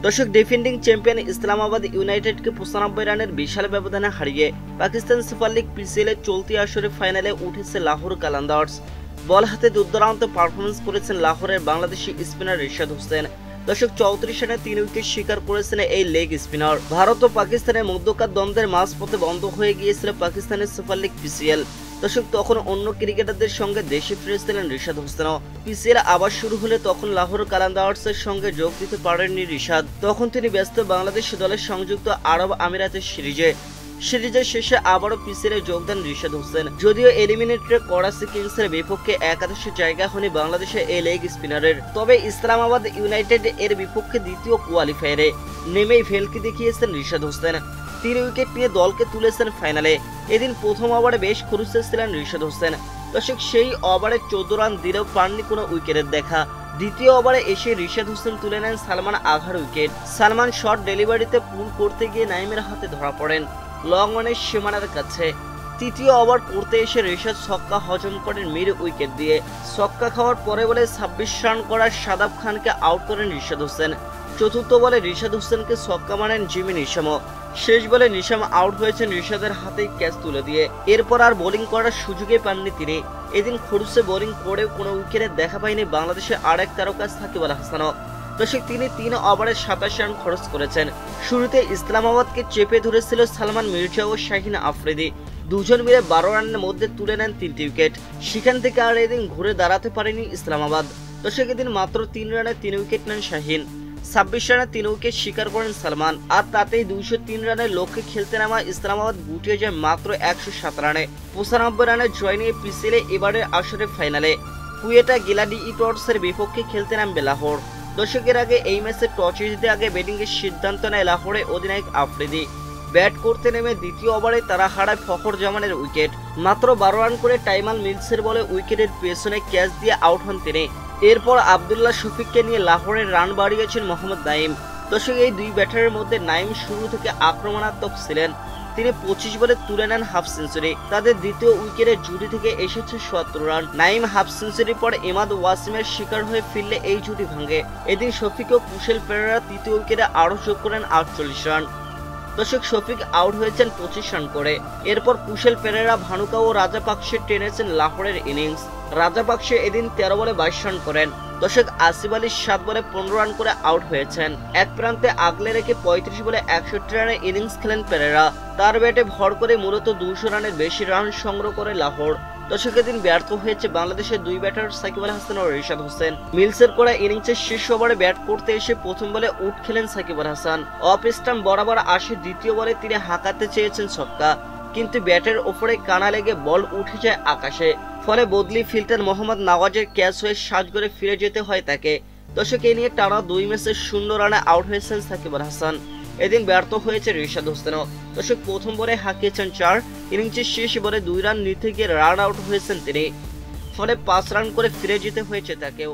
দর্শক, defending champion Islamabad ইউনাইটেডকে 95 রানের বিশাল ব্যবধানে হারিয়ে পাকিস্তান সুপার লিগ পিসিএল এর চলতি আসরে ফাইনালে উঠেছে লাহোর কালান্দার্স। বল হাতে দুর্দান্ত পারফরমেন্স করেছেন লাহোরের বাংলাদেশি স্পিনার রিশাদ হোসেন। দর্শক, 34 রানে 3 উইকেট শিকার করেছেন এই লেগ স্পিনার। ভারত ও পাকিস্তানের মধ্যকার দ্বন্দ্বের মাঝপথে বন্ধ হয়ে গিয়েছিল পাকিস্তানের সুপার লিগ পিসিএল। দর্শক, তখন অন্য ক্রিকেটারদের সঙ্গে দেশে ফিরেছিলেন রিশাদ হোসেনও। পিসিএল আবার শুরু হলে তখন লাহোর কালান্দার্সের সঙ্গে যোগ দিতে পারেননি রিশাদ। তখন তিনি ব্যস্ত বাংলাদেশ দলের সংযুক্ত আরব আমিরাতের সিরিজের শেষে আবারও পিসিএলে যোগ দেন রিশাদ হোসেন। যদিও এলিমিনেটরে করাচি কিংসের বিপক্ষে একাদশে জায়গা হয়নি বাংলাদেশের এই লেগ স্পিনারের, তবে ইসলামাবাদ ইউনাইটেড এর বিপক্ষে দ্বিতীয় কোয়ালিফায়ারে নেমেই ভেলকি দেখিয়েছেন রিশাদ হোসেন। 3 উইকেট নিয়ে দলকে তুলেছেন ফাইনালে। এদিন প্রথম ওভারে বেশ খরুচে ছিলেন রিশাদ হোসেন। দর্শক, সেই ওভারে 14 রান দিলেও পাননি কোনো উইকেটের দেখা। দ্বিতীয় ওভারে এসে রিশাদ হোসেন তুলে নেন সালমান আঘার উইকেট। সালমান শট ডেলিভারিতে পুল করতে গিয়ে নাইমের হাতে ধরা পড়েন লং অনের সীমানার কাছে। তৃতীয় ওভার করতে এসে রিশাদ ছক্কা হজম করেন মিড উইকেট দিয়ে। ছক্কা খাওয়ার পরে বলে 26 রান করার শাদাব খানকে আউট করেন রিশাদ হোসেন। চতুর্থ বলে রিশাদ হোসেনকে ছক্কা মারেন জিমি নিশামও। শেষ বলে নিশাম আউট হয়েছেন রিশাদের হাতেই ক্যাচ তুলে দিয়ে। এরপর আর বোলিং করার সুযোগই পাননি তিনি। এদিন খরুচে বোলিং করেও কোনো উইকেটে দেখা পায়নি বাংলাদেশের আরেক তারকা সাকিব আল হাসানও। দর্শক, তিনি 3 ওভারে 27 রান খরচ করেছেন। শুরুতে ইসলামাবাদকে চেপে ধরেছিল সালমান মির্জা ও শাহিন আফ্রিদি। দুজন মিলে 12 রানের মধ্যে তুলে নেন 3টি উইকেট। সেখান থেকে আর এদিন ঘুরে দাঁড়াতে পারেনি ইসলামাবাদ। দর্শক, এদিন মাত্র 3 রানে 3 উইকেট নেন শাহিন। 26 রানে 3 উইকেট শিকার করেন সালমান। আর তাতেই 203 রানের লক্ষ্যে খেলতে নামা ইসলামাবাদ গুটিয়ে যায় মাত্র 107 রানে। 95 রানের জয় নিয়ে পিসিএলে এবারের আসরে ফাইনালে কুয়েটা গ্ল্যাডিয়েটর্সের বিপক্ষে খেলতে নামবে লাহোর। দর্শকের আগে এই ম্যাচে টস জিতে আগে ব্যাটিং এর সিদ্ধান্ত নেয় লাহোরের অধিনায়ক আফ্রিদি। ব্যাট করতে নেমে দ্বিতীয় ওভারে তারা হারায় ফখর জামানের উইকেট। মাত্র 12 রান করে টাইমাল মিলসের বলে উইকেটের পেছনে ক্যাচ দিয়ে আউট হন তিনি। এরপর আব্দুল্লাহ শফিককে নিয়ে লাহোরের রান বাড়িয়েছেন মোহাম্মদ নাইম। দর্শক, এই দুই ব্যাটারের মধ্যে নাইম শুরু থেকে আক্রমণাত্মক ছিলেন। তিনি 25 বলে তুলে নেন হাফ সেঞ্চুরি। তাদের দ্বিতীয় উইকেটের জুটি থেকে এসেছে ৭৭ রান। নাইম হাফ সেঞ্চুরির পর এমাদ ওয়াসিমের শিকার হয়ে ফিরলে এই জুটি ভাঙে। এদিন শফিক ও কুশেল পেরেরা তৃতীয় উইকেটে আরও যোগ করেন 48 রান। দর্শক, শফিক আউট হয়েছেন 25 রান করে। এরপর কুশেল পেরেরা, ভানুকা ও রাজাপাকসে টেনেছেন লাহোরের ইনিংস। রাজাপাকসে এদিন 13 বলে 22 রান করেন। দর্শক, আসিফ আলী 7 বলে 15 রান করে আউট হয়েছেন। এক প্রান্তে আগলে রেখে 35 বলে 61 রানের ইনিংস খেলেন পেরেরা। তার ব্যাটে ভর করে মূলত 200 রানের বেশি রান সংগ্রহ করে লাহোর। দর্শক, এদিন ব্যর্থ হয়েছে বাংলাদেশের দুই ব্যাটার সাকিব আল হাসান ও রিশাদ হোসেন। মিলসের করা ইনিংসের শেষ ওভারে ব্যাট করতে এসে প্রথম বলে উঠ খেলেন সাকিব আল হাসান। অফ স্টাম্প বরাবর আসে দ্বিতীয় বলে তিনি হাঁকাতে চেয়েছেন ছক্কা, কিন্তু ব্যাটের ওপরে কানা লেগে বল উঠে যায় আকাশে। ফলে বদলি ফিল্টার মোহাম্মদ নওয়াজের ক্যাচ হয়ে সাজঘরে ফিরে যেতে হয় তাকে। দর্শক, এ নিয়ে টানা 2 ম্যাচে 0 রানে আউট হয়েছেন সাকিব আল হাসান। এদিন ব্যর্থ হয়েছে রিশাদ হোসেনও। দর্শক, প্রথম বলে হাঁকিয়েছেন 4, ইনিংসের শেষ বলে 2 রান নিতে গিয়ে রান আউট হয়েছেন তিনি। ফলে 5 রান করে ফিরে যেতে হয়েছে তাকেও।